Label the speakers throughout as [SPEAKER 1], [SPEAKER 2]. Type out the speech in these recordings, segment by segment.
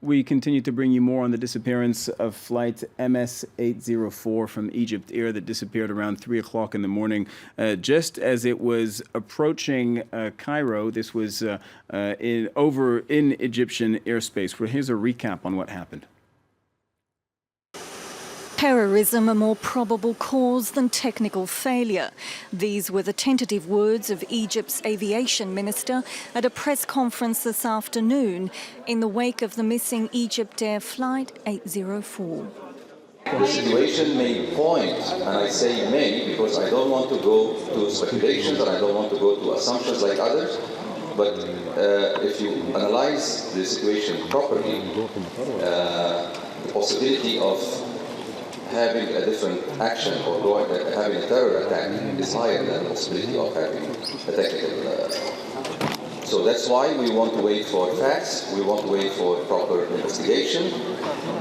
[SPEAKER 1] We continue to bring you more on the disappearance of flight MS-804 from Egyptair that disappeared around 3 o'clock in the morning. Just as it was approaching Cairo, this was over in Egyptian airspace. Well, here's a recap on what happened.
[SPEAKER 2] Terrorism a more probable cause than technical failure. These were the tentative words of Egypt's aviation minister at a press conference this afternoon in the wake of the missing Egyptair flight 804.
[SPEAKER 3] The situation may point, and I say may because I don't want to go to speculations and I don't want to go to assumptions like others, but if you analyze the situation properly, the possibility of having a different action or having a terror attack is higher than the possibility of having a technical. So that's why we want to wait for facts, we want to wait for proper investigation,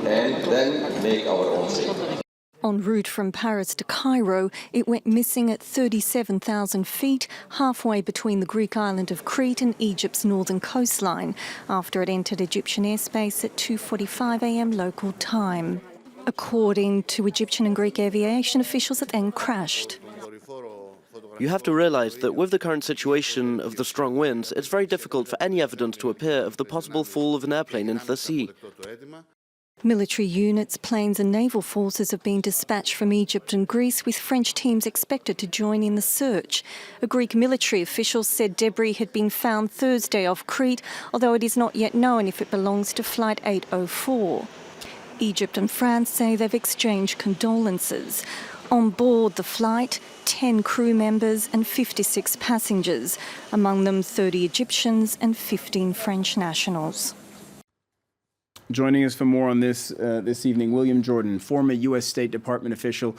[SPEAKER 3] and then make our own statement.
[SPEAKER 2] En route from Paris to Cairo, it went missing at 37,000 feet, halfway between the Greek island of Crete and Egypt's northern coastline, after it entered Egyptian airspace at 2:45 a.m. local time. According to Egyptian and Greek aviation officials, it then crashed.
[SPEAKER 4] You have to realize that with the current situation of the strong winds, it's very difficult for any evidence to appear of the possible fall of an airplane into the sea.
[SPEAKER 2] Military units, planes and naval forces have been dispatched from Egypt and Greece, with French teams expected to join in the search. A Greek military official said debris had been found Thursday off Crete, although it is not yet known if it belongs to Flight 804. Egypt and France say they've exchanged condolences. On board the flight, 10 crew members and 56 passengers, among them 30 Egyptians and 15 French nationals.
[SPEAKER 1] Joining us for more on this this evening, William Jordan, former U.S. State Department official.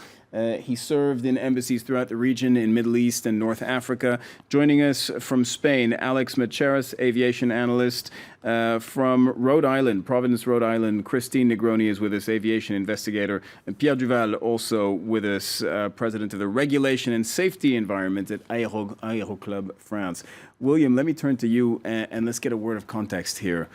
[SPEAKER 1] He served in embassies throughout the region in Middle East and North Africa. Joining us from Spain, Alex Machaerus, aviation analyst. From Rhode Island, Providence, Rhode Island, Christine Negroni is with us, aviation investigator. And Pierre Duval also with us, president of the Regulation and Safety Environment at Aero Club France. William, let me turn to you and let's get a word of context here.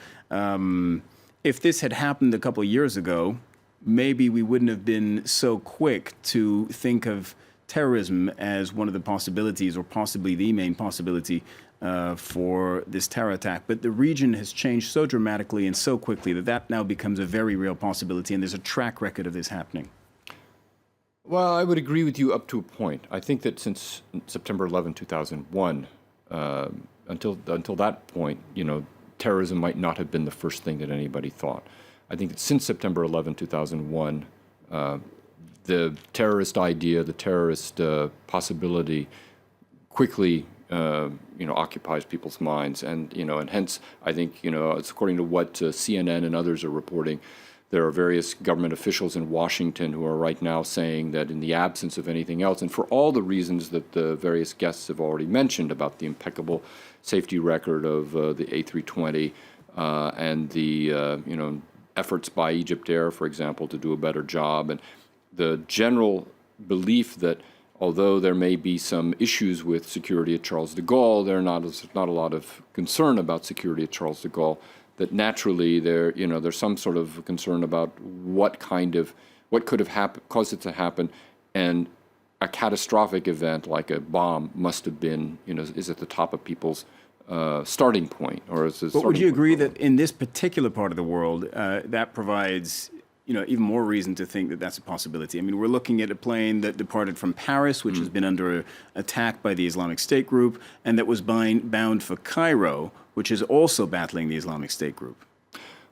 [SPEAKER 1] If this had happened a couple of years ago, maybe we wouldn't have been so quick to think of terrorism as one of the possibilities, or possibly the main possibility for this terror attack. But the region has changed so dramatically and so quickly that now becomes a very real possibility, and there's a track record of this happening.
[SPEAKER 5] Well, I would agree with you up to a point. I think that since September 11, 2001, until that point, terrorism might not have been the first thing that anybody thought. I think that since September 11, 2001, the terrorist idea, the terrorist possibility quickly, occupies people's minds. And hence, I think, it's according to what CNN and others are reporting, there are various government officials in Washington who are right now saying that in the absence of anything else, and for all the reasons that the various guests have already mentioned about the impeccable safety record of the A320 and the efforts by Egyptair, for example, to do a better job, and the general belief that although there may be some issues with security at Charles de Gaulle, there's not a lot of concern about security at Charles de Gaulle. That naturally there's some sort of concern about what could have caused it to happen, and a catastrophic event like a bomb must have been, is at the top of people's starting point, or is it? But
[SPEAKER 1] would you agree that in this particular part of the world, that provides, even more reason to think that that's a possibility? I mean, we're looking at a plane that departed from Paris, which has been under attack by the Islamic State group, and that was bound for Cairo, which is also battling the Islamic State group.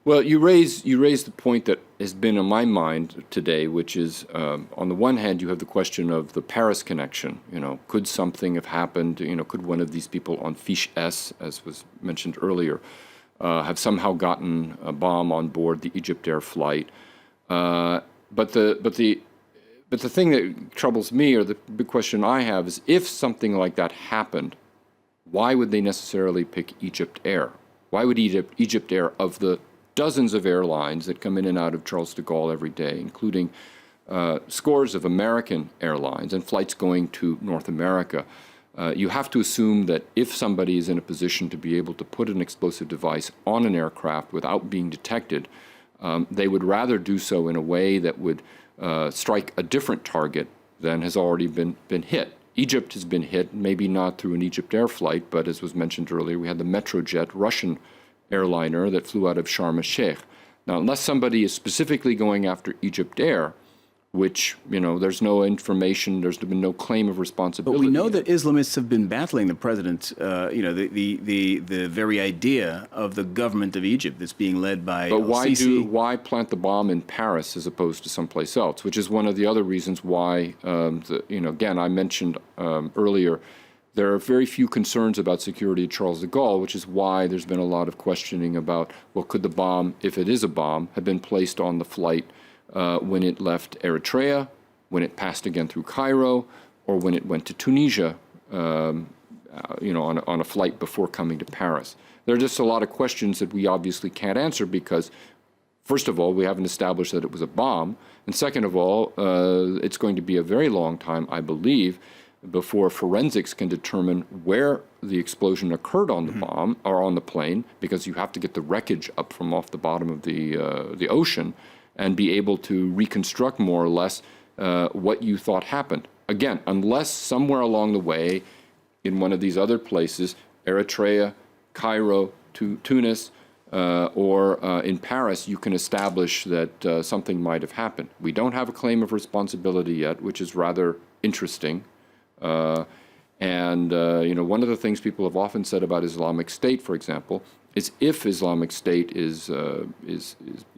[SPEAKER 5] Well, you raise the point that has been on my mind today, which is, on the one hand, you have the question of the Paris connection. Could something have happened? Could one of these people on Fiche S, as was mentioned earlier, have somehow gotten a bomb on board the Egyptair flight? But the thing that troubles me, or the big question I have, is if something like that happened, why would they necessarily pick Egyptair? Why would Egyptair, of the dozens of airlines that come in and out of Charles de Gaulle every day, including scores of American airlines and flights going to North America, you have to assume that if somebody is in a position to be able to put an explosive device on an aircraft without being detected, They would rather do so in a way that would strike a different target than has already been hit. Egypt has been hit, maybe not through an Egyptair flight, but as was mentioned earlier, we had the Metrojet Russian airliner that flew out of Sharm el-Sheikh. Now, unless somebody is specifically going after Egyptair, which, there's no information, there's been no claim of responsibility.
[SPEAKER 1] But we know that Islamists have been battling the president, the very idea of the government of Egypt that's being led by
[SPEAKER 5] But
[SPEAKER 1] Sisi.
[SPEAKER 5] why plant the bomb in Paris as opposed to someplace else, which is one of the other reasons why, again, I mentioned earlier, there are very few concerns about security at Charles de Gaulle, which is why there's been a lot of questioning about, well, could the bomb, if it is a bomb, have been placed on the flight when it left Eritrea, when it passed again through Cairo, or when it went to Tunisia, on a flight before coming to Paris. There are just a lot of questions that we obviously can't answer because, first of all, we haven't established that it was a bomb, and second of all, it's going to be a very long time, I believe, before forensics can determine where the explosion occurred on the bomb or on the plane, because you have to get the wreckage up from off the bottom of the ocean and be able to reconstruct more or less what you thought happened. Again, unless somewhere along the way, in one of these other places, Eritrea, Cairo, Tunis, or in Paris, you can establish that something might have happened. We don't have a claim of responsibility yet, which is rather interesting. One of the things people have often said about Islamic State, for example, is if Islamic State is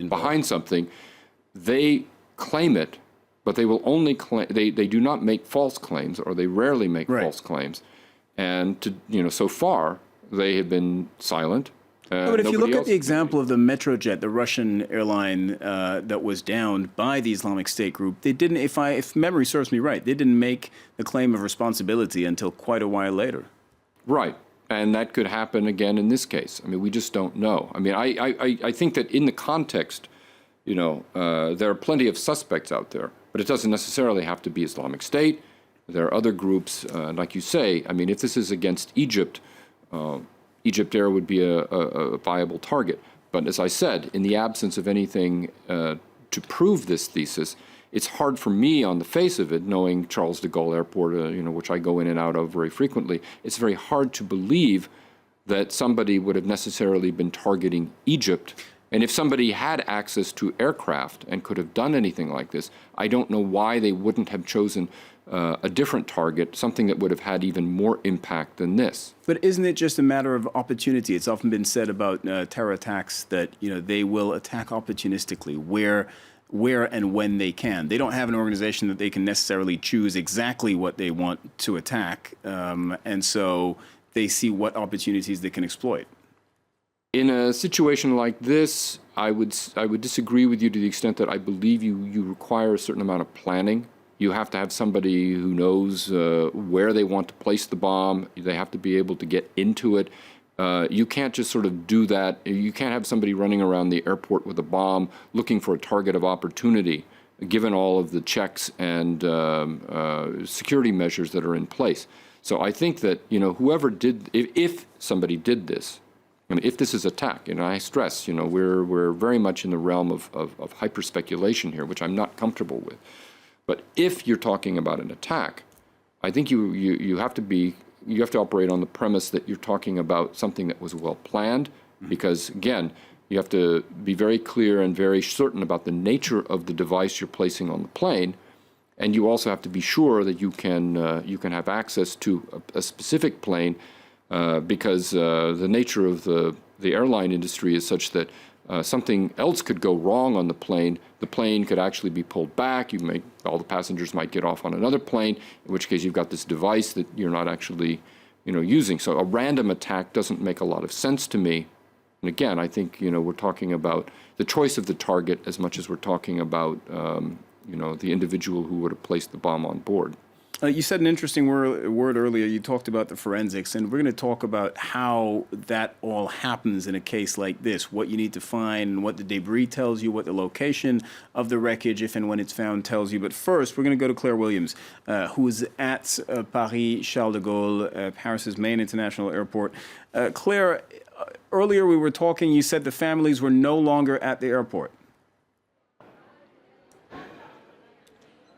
[SPEAKER 5] behind something, they claim it, but they will only claim, they do not make false claims, or they rarely make false claims. And so far they have been silent.
[SPEAKER 1] But if you look at the example of the Metrojet, the Russian airline that was downed by the Islamic State group, they didn't, if memory serves me right, they didn't make the claim of responsibility until quite a while later.
[SPEAKER 5] Right. And that could happen again in this case. I mean, we just don't know. I mean, I think that in the context, there are plenty of suspects out there, but it doesn't necessarily have to be Islamic State. There are other groups, like you say. I mean, if this is against Egypt, Egyptair would be a viable target. But as I said, in the absence of anything to prove this thesis, it's hard for me on the face of it, knowing Charles de Gaulle Airport, which I go in and out of very frequently, it's very hard to believe that somebody would have necessarily been targeting Egypt. And if somebody had access to aircraft and could have done anything like this, I don't know why they wouldn't have chosen a different target, something that would have had even more impact than this.
[SPEAKER 1] But isn't it just a matter of opportunity? It's often been said about terror attacks that they will attack opportunistically where and when they can. They don't have an organization that they can necessarily choose exactly what they want to attack, and so they see what opportunities they can exploit.
[SPEAKER 5] In a situation like this, I would disagree with you to the extent that I believe you require a certain amount of planning. You have to have somebody who knows where they want to place the bomb. They have to be able to get into it. You can't just sort of do that. You can't have somebody running around the airport with a bomb looking for a target of opportunity, given all of the checks and security measures that are in place. So I think that, whoever did, if somebody did this, if this is attack, I stress, we're very much in the realm of hyper-speculation here, which I'm not comfortable with. But if you're talking about an attack, I think you have to operate on the premise that you're talking about something that was well planned, because again, you have to be very clear and very certain about the nature of the device you're placing on the plane, and you also have to be sure that you can have access to a specific plane, because the nature of the airline industry is such that something else could go wrong on the plane. The plane could actually be pulled back. All the passengers might get off on another plane, in which case you've got this device that you're not actually, using. So a random attack doesn't make a lot of sense to me. And again, I think, we're talking about the choice of the target as much as we're talking about, the individual who would have placed the bomb on board.
[SPEAKER 1] You said an interesting word earlier. You talked about the forensics, and we're going to talk about how that all happens in a case like this, what you need to find, what the debris tells you, what the location of the wreckage, if and when it's found, tells you. But first, we're going to go to Claire Williams, who's at Paris Charles de Gaulle, Paris's main international airport. Claire, earlier we were talking, you said the families were no longer at the airport.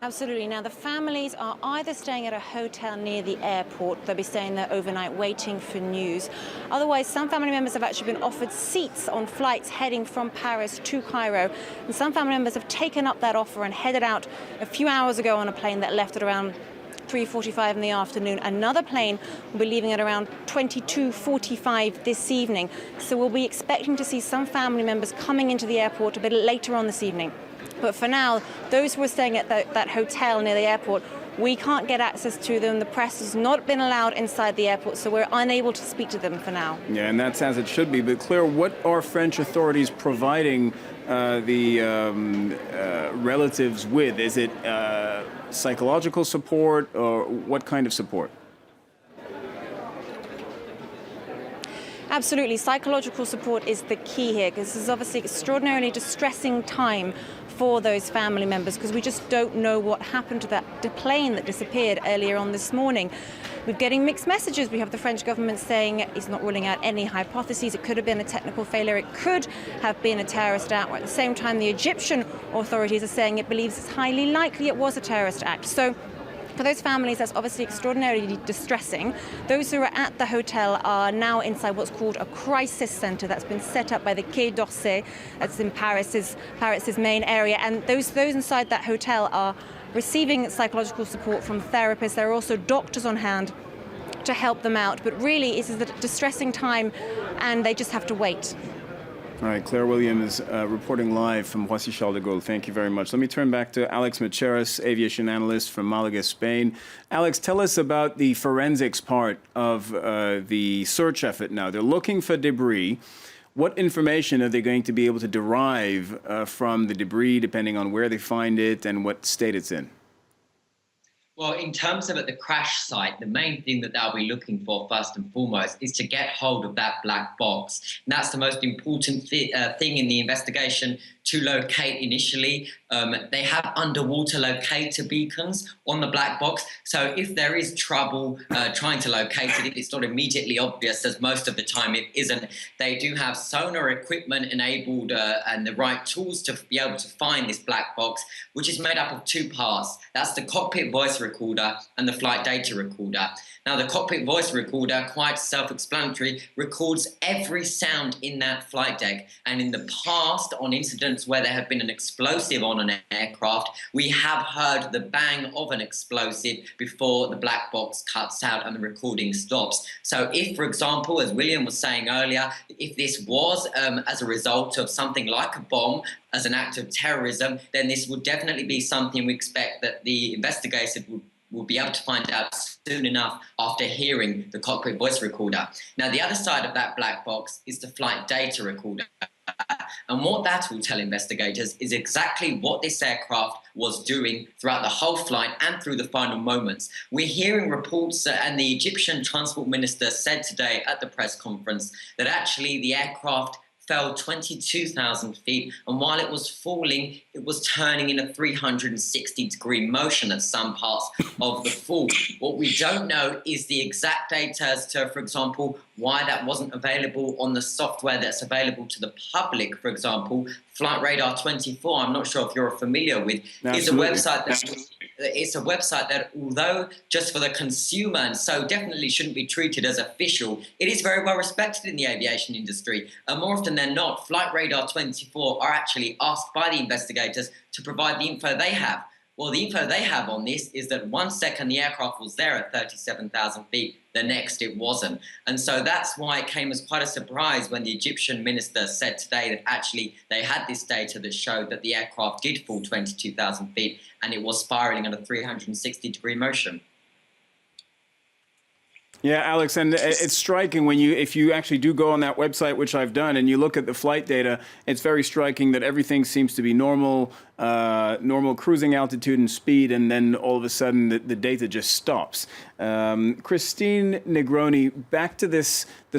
[SPEAKER 6] Absolutely. Now, the families are either staying at a hotel near the airport. They'll be staying there overnight waiting for news. Otherwise, some family members have actually been offered seats on flights heading from Paris to Cairo. And some family members have taken up that offer and headed out a few hours ago on a plane that left at around 3:45 in the afternoon. Another plane will be leaving at around 22:45 this evening. So we'll be expecting to see some family members coming into the airport a bit later on this evening. But for now, those who are staying at that hotel near the airport, we can't get access to them. The press has not been allowed inside the airport, so we're unable to speak to them for now.
[SPEAKER 1] Yeah, and that's as it should be. But Claire, what are French authorities providing the relatives with? Is it psychological support, or what kind of support?
[SPEAKER 6] Absolutely. Psychological support is the key here, because this is obviously extraordinarily distressing time for those family members, because we just don't know what happened to that plane that disappeared earlier on this morning. We're getting mixed messages. We have the French government saying it's not ruling out any hypotheses. It could have been a technical failure. It could have been a terrorist act. At the same time, the Egyptian authorities are saying it believes it's highly likely it was a terrorist act. So for those families, that's obviously extraordinarily distressing. Those who are at the hotel are now inside what's called a crisis centre that's been set up by the Quai d'Orsay. That's in Paris's main area. And those inside that hotel are receiving psychological support from therapists. There are also doctors on hand to help them out. But really, it is a distressing time, and they just have to wait.
[SPEAKER 1] All right, Claire Williams reporting live from Roissy-Charles de Gaulle. Thank you very much. Let me turn back to Alex Machaerus, aviation analyst from Malaga, Spain. Alex, tell us about the forensics part of the search effort now. They're looking for debris. What information are they going to be able to derive from the debris, depending on where they find it and what state it's in?
[SPEAKER 7] Well, in terms of at the crash site, the main thing that they'll be looking for first and foremost is to get hold of that black box. And that's the most important thing in the investigation to locate initially. They have underwater locator beacons on the black box. So if there is trouble trying to locate it, if it's not immediately obvious, as most of the time it isn't, they do have sonar equipment enabled and the right tools to be able to find this black box, which is made up of two parts. That's the cockpit voice recorder and the flight data recorder. Now, the cockpit voice recorder, quite self-explanatory, records every sound in that flight deck. And in the past, on incidents where there have been an explosive on an aircraft, we have heard the bang of an explosive before the black box cuts out and the recording stops. So if, for example, as William was saying earlier, if this was as a result of something like a bomb, as an act of terrorism, then this would definitely be something we expect that the investigators will be able to find out soon enough after hearing the cockpit voice recorder. Now, the other side of that black box is the flight data recorder. And what that will tell investigators is exactly what this aircraft was doing throughout the whole flight and through the final moments. We're hearing reports, and the Egyptian transport minister said today at the press conference that actually the aircraft fell 22,000 feet, and while it was falling, it was turning in a 360-degree motion at some parts of the fall. What we don't know is the exact data as to, for example, why that wasn't available on the software that's available to the public. For example, Flight Radar 24, I'm not sure if you're familiar with, is a website that, although just for the consumer and so definitely shouldn't be treated as official, it is very well respected in the aviation industry. And more often than not, Flight Radar 24 are actually asked by the investigators to provide the info they have. Well, the info they have on this is that 1 second the aircraft was there at 37,000 feet, the next it wasn't. And so that's why it came as quite a surprise when the Egyptian minister said today that actually they had this data that showed that the aircraft did fall 22,000 feet and it was spiraling at a 360-degree motion.
[SPEAKER 1] Yeah, Alex, and it's striking when if you actually do go on that website, which I've done, and you look at the flight data, it's very striking that everything seems to be normal cruising altitude and speed, and then all of a sudden the data just stops. Christine Negroni, back to the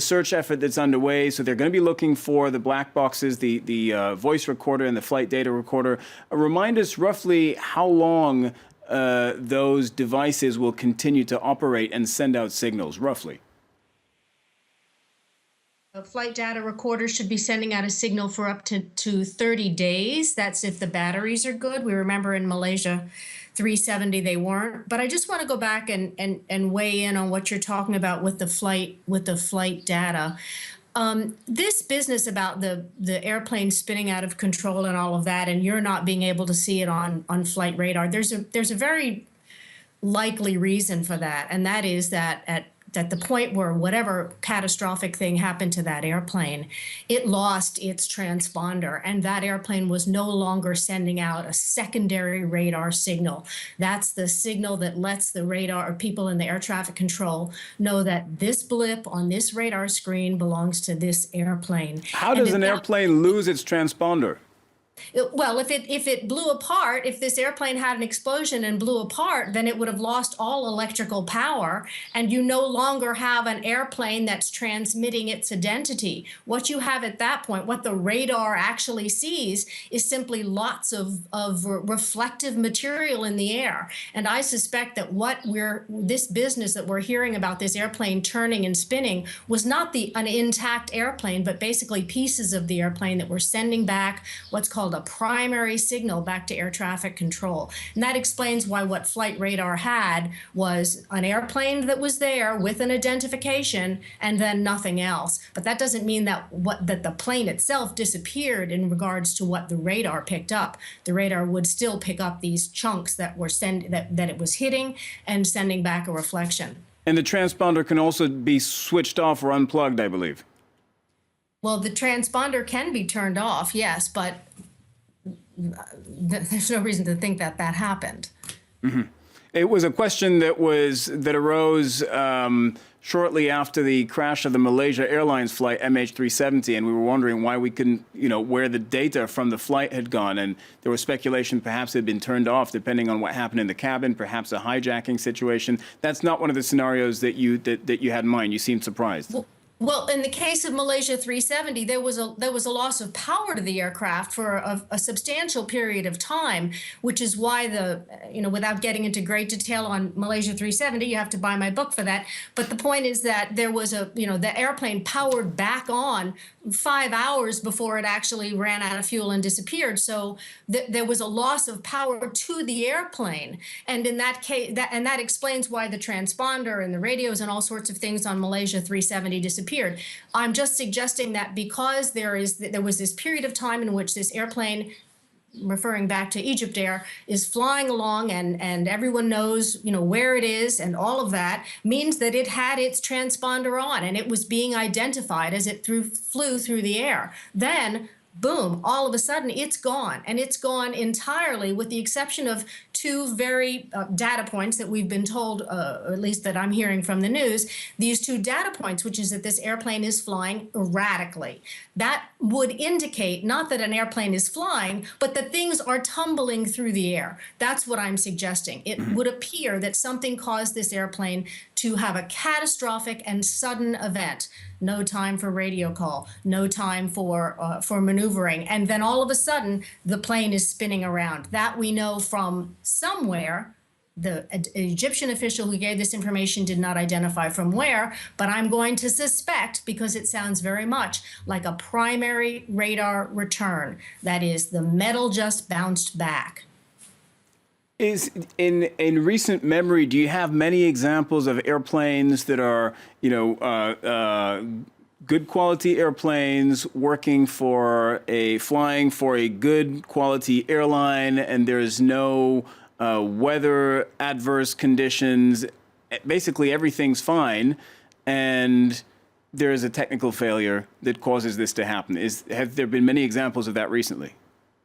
[SPEAKER 1] search effort that's underway. So they're going to be looking for the black boxes, the voice recorder and the flight data recorder. Remind us roughly how long those devices will continue to operate and send out signals, roughly?
[SPEAKER 8] A flight data recorder should be sending out a signal for up to 30 days. That's if the batteries are good. We remember in Malaysia, 370 they weren't. But I just want to go back and weigh in on what you're talking about with the flight data. This business about the airplane spinning out of control and all of that, and you're not being able to see it on flight radar, there's a very likely reason for that, and that is that at the point where whatever catastrophic thing happened to that airplane, it lost its transponder, and that airplane was no longer sending out a secondary radar signal. That's the signal that lets the radar or people in the air traffic control know that this blip on this radar screen belongs to this airplane.
[SPEAKER 1] How does an airplane lose its transponder?
[SPEAKER 8] Well, if it blew apart, if this airplane had an explosion and blew apart, then it would have lost all electrical power, and you no longer have an airplane that's transmitting its identity. What you have at that point, what the radar actually sees, is simply lots of reflective material in the air. And I suspect that this business that we're hearing about, this airplane turning and spinning, was not an intact airplane, but basically pieces of the airplane that were sending back what's called a primary signal back to air traffic control. And that explains why what flight radar had was an airplane that was there with an identification and then nothing else. But that doesn't mean that the plane itself disappeared in regards to what the radar picked up. The radar would still pick up these chunks that were that it was hitting and sending back a reflection. And
[SPEAKER 1] the transponder can also be switched off or unplugged, I believe.
[SPEAKER 8] Well, the transponder can be turned off, yes, but there's no reason to think that happened.
[SPEAKER 1] Mm-hmm. It was a question that arose shortly after the crash of the Malaysia Airlines flight MH370, and we were wondering why we couldn't, where the data from the flight had gone, and there was speculation perhaps it had been turned off depending on what happened in the cabin, perhaps a hijacking situation. That's not one of the scenarios that you had in mind. You seemed surprised.
[SPEAKER 8] Well, in the case of Malaysia 370, there was a loss of power to the aircraft for a substantial period of time, which is why without getting into great detail on Malaysia 370, you have to buy my book for that. But the point is that there was the airplane powered back on 5 hours before it actually ran out of fuel and disappeared. So there was a loss of power to the airplane. And in that case, that explains why the transponder and the radios and all sorts of things on Malaysia 370 disappeared. I'm just suggesting that because there was this period of time in which this airplane, referring back to Egyptair, is flying along and everyone knows where it is, and all of that means that it had its transponder on and it was being identified as it flew through the air. Then boom, all of a sudden it's gone, and it's gone entirely with the exception of two very data points that we've been told, or at least that I'm hearing from the news, these two data points, which is that this airplane is flying erratically. That would indicate not that an airplane is flying, but that things are tumbling through the air. That's what I'm suggesting. It would appear that something caused this airplane to have a catastrophic and sudden event. No time for radio call, no time for maneuvering, and then all of a sudden the plane is spinning around. That we know from somewhere. The Egyptian official who gave this information did not identify from where, but I'm going to suspect, because it sounds very much like a primary radar return. That is, the metal just bounced back.
[SPEAKER 1] Is in recent memory, do you have many examples of airplanes that are, good quality airplanes flying for a good quality airline, and there's no weather adverse conditions? Basically, everything's fine, and there is a technical failure that causes this to happen. Have there been many examples of that recently?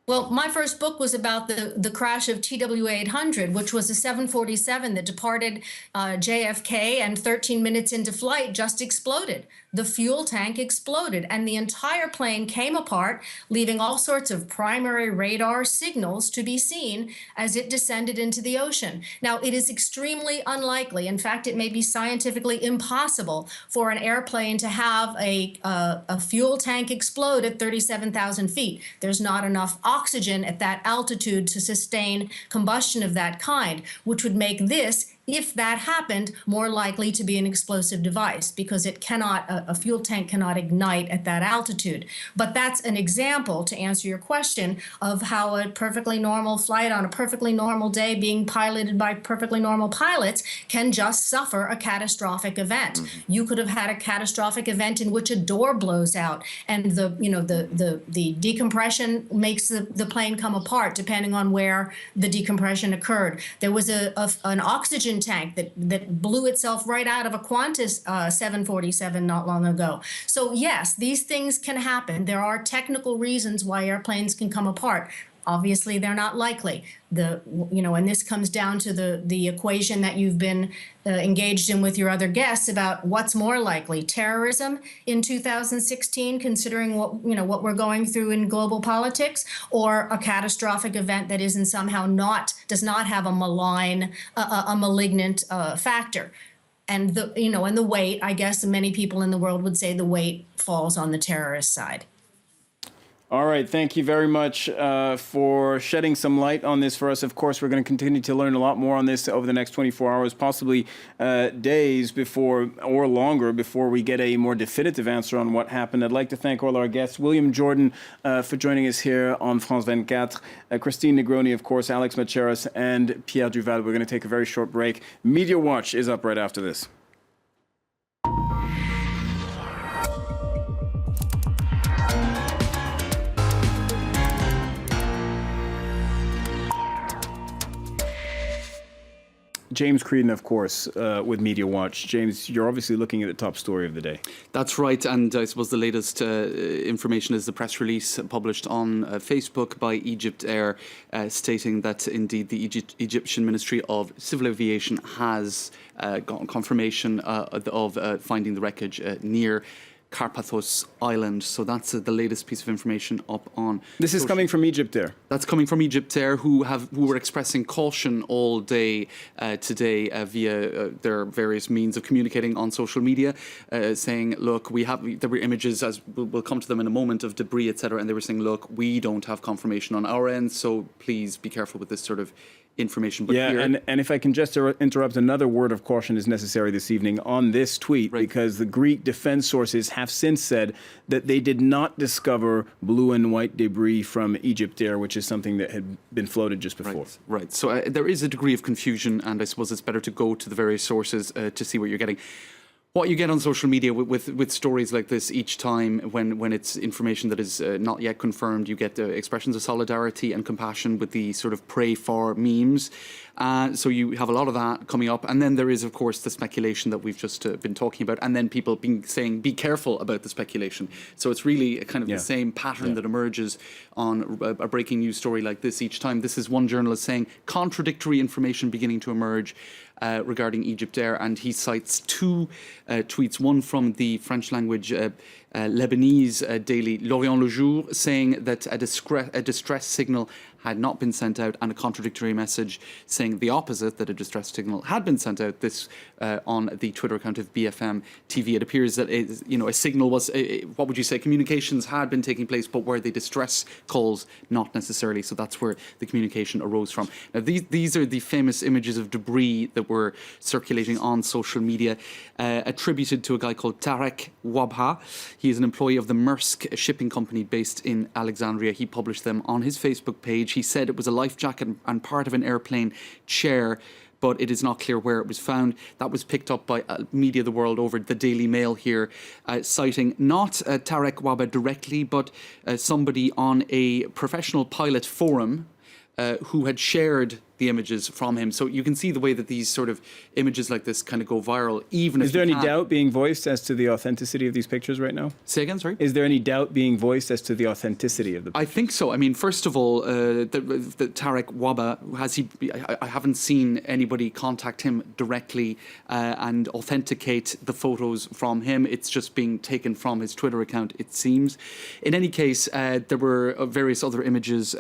[SPEAKER 8] Well, my first book was about the crash of TWA 800, which was a 747 that departed JFK and 13 minutes into flight just exploded. The fuel tank exploded and the entire plane came apart, leaving all sorts of primary radar signals to be seen as it descended into the ocean. Now, it is extremely unlikely, in fact, it may be scientifically impossible for an airplane to have a fuel tank explode at 37,000 feet. There's not enough oxygen at that altitude to sustain combustion of that kind, which would make this if that happened, more likely to be an explosive device because a fuel tank cannot ignite at that altitude. But that's an example, to answer your question, of how a perfectly normal flight on a perfectly normal day being piloted by perfectly normal pilots can just suffer a catastrophic event. Mm-hmm. You could have had a catastrophic event in which a door blows out and the decompression makes the plane come apart depending on where the decompression occurred. There was an oxygen tank that blew itself right out of a Qantas 747 not long ago. So yes, these things can happen. There are technical reasons why airplanes can come apart. Obviously, they're not likely. And this comes down to the equation that you've been engaged in with your other guests about what's more likely: terrorism in 2016, considering what we're going through in global politics, or a catastrophic event that does not have a malignant factor. And the weight, I guess many people in the world would say the weight falls on the terrorist side.
[SPEAKER 1] All right. Thank you very much for shedding some light on this for us. Of course, we're going to continue to learn a lot more on this over the next 24 hours, possibly days before or longer before we get a more definitive answer on what happened. I'd like to thank all our guests. William Jordan for joining us here on France 24. Christine Negroni, of course, Alex Machaerus, and Pierre Duval. We're going to take a very short break. Media Watch is up right after this. James Creedon, of course, with Media Watch. James, you're obviously looking at the top story of the day.
[SPEAKER 9] That's right, and I suppose the latest information is the press release published on Facebook by Egyptair, stating that indeed the Egyptian Ministry of Civil Aviation has gotten confirmation of finding the wreckage near Karpathos Island. So that's the latest piece of information up on.
[SPEAKER 1] This is coming from Egyptair.
[SPEAKER 9] That's coming from Egyptair, who were expressing caution all day today via their various means of communicating on social media, saying, look, there were images, as we'll come to them in a moment, of debris, etc., and they were saying, look, we don't have confirmation on our end, so please be careful with this sort of information. But
[SPEAKER 1] and if I can just interrupt, another word of caution is necessary this evening on this tweet, right, because the Greek defense sources have since said that they did not discover blue and white debris from Egyptair, which is something that had been floated just before.
[SPEAKER 9] Right. So there is a degree of confusion, and I suppose it's better to go to the various sources to see what you're getting. What you get on social media with stories like this each time, when it's information that is not yet confirmed, you get expressions of solidarity and compassion with the sort of pray for memes. So you have a lot of that coming up. And then there is, of course, the speculation that we've just been talking about. And then people saying, be careful about the speculation. So it's really a kind of the same pattern that emerges on a breaking news story like this each time. This is one journalist saying contradictory information beginning to emerge regarding Egyptair, and he cites two tweets, one from the French language Lebanese daily L'Orient Le Jour, saying that a distress signal had not been sent out, and a contradictory message saying the opposite, that a distress signal had been sent out. This on the Twitter account of BFM TV. It appears that a signal was, what would you say, communications had been taking place, but were they distress calls? Not necessarily. So that's where the communication arose from. Now these are the famous images of debris that were circulating on social media, attributed to a guy called Tarek Wabha. He is an employee of the Maersk shipping company based in Alexandria. He published them on his Facebook page. He said it was a life jacket and part of an airplane chair, but it is not clear where it was found. That was picked up by media the world over, the Daily Mail here, citing not Tarek Wabha directly, but somebody on a professional pilot forum who had shared the images from him. So you can see the way that these sort of images like this kind of go viral, even
[SPEAKER 1] Is there any doubt being voiced as to the authenticity of these pictures right now?
[SPEAKER 9] Say again, sorry?
[SPEAKER 1] Is there any doubt being voiced as to the authenticity of the pictures?
[SPEAKER 9] I think so. I mean, first of all, the Tarek Wabha, I haven't seen anybody contact him directly and authenticate the photos from him. It's just being taken from his Twitter account, it seems. In any case, there were various other images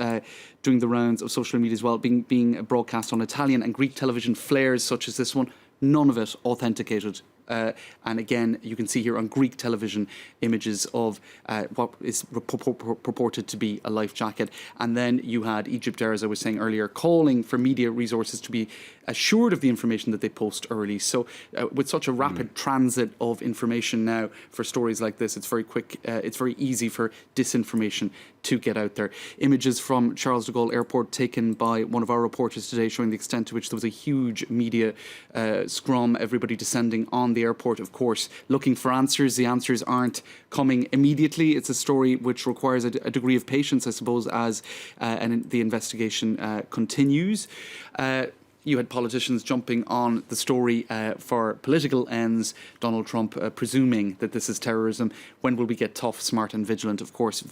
[SPEAKER 9] doing the rounds of social media as well, being broadcast on Italian and Greek television flares such as this one. None of it authenticated And again, you can see here on Greek television images of what is purported to be a life jacket. And then you had Egyptair, as I was saying earlier, calling for media resources to be assured of the information that they post early. So with such a rapid transit of information now for stories like this, it's very quick, it's very easy for disinformation to get out there. Images from Charles de Gaulle Airport taken by one of our reporters today showing the extent to which there was a huge media scrum, everybody descending on the airport, of course, looking for answers. The answers aren't coming immediately. It's a story which requires a degree of patience, I suppose, as the investigation continues. You had politicians jumping on the story for political ends. Donald Trump presuming that this is terrorism. When will we get tough, smart and vigilant? Of course,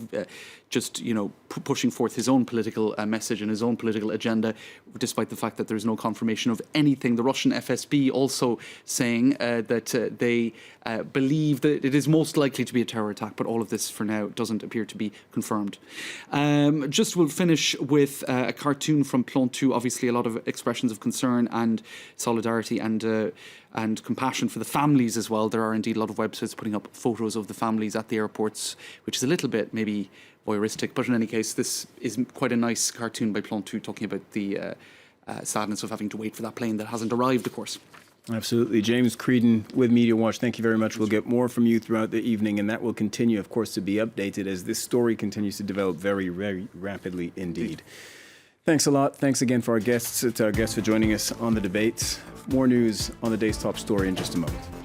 [SPEAKER 9] just, you know, pushing forth his own political message and his own political agenda, despite the fact that there's no confirmation of anything. The Russian FSB also saying that they believe that it is most likely to be a terror attack, but all of this for now doesn't appear to be confirmed. Just we'll finish with a cartoon from Plan 2. Obviously, a lot of expressions of concern and solidarity and compassion for the families as well. There are indeed a lot of websites putting up photos of the families at the airports, which is a little bit maybe voyeuristic, but in any case, this is quite a nice cartoon by Plan 2 talking about the sadness of having to wait for that plane that hasn't arrived, of course.
[SPEAKER 1] Absolutely. James Creedon with Media Watch, thank you very much. We'll get more from you throughout the evening, and that will continue, of course, to be updated as this story continues to develop very, very rapidly indeed. Thanks a lot. Thanks again to our guests for joining us on the debate. More news on the day's top story in just a moment.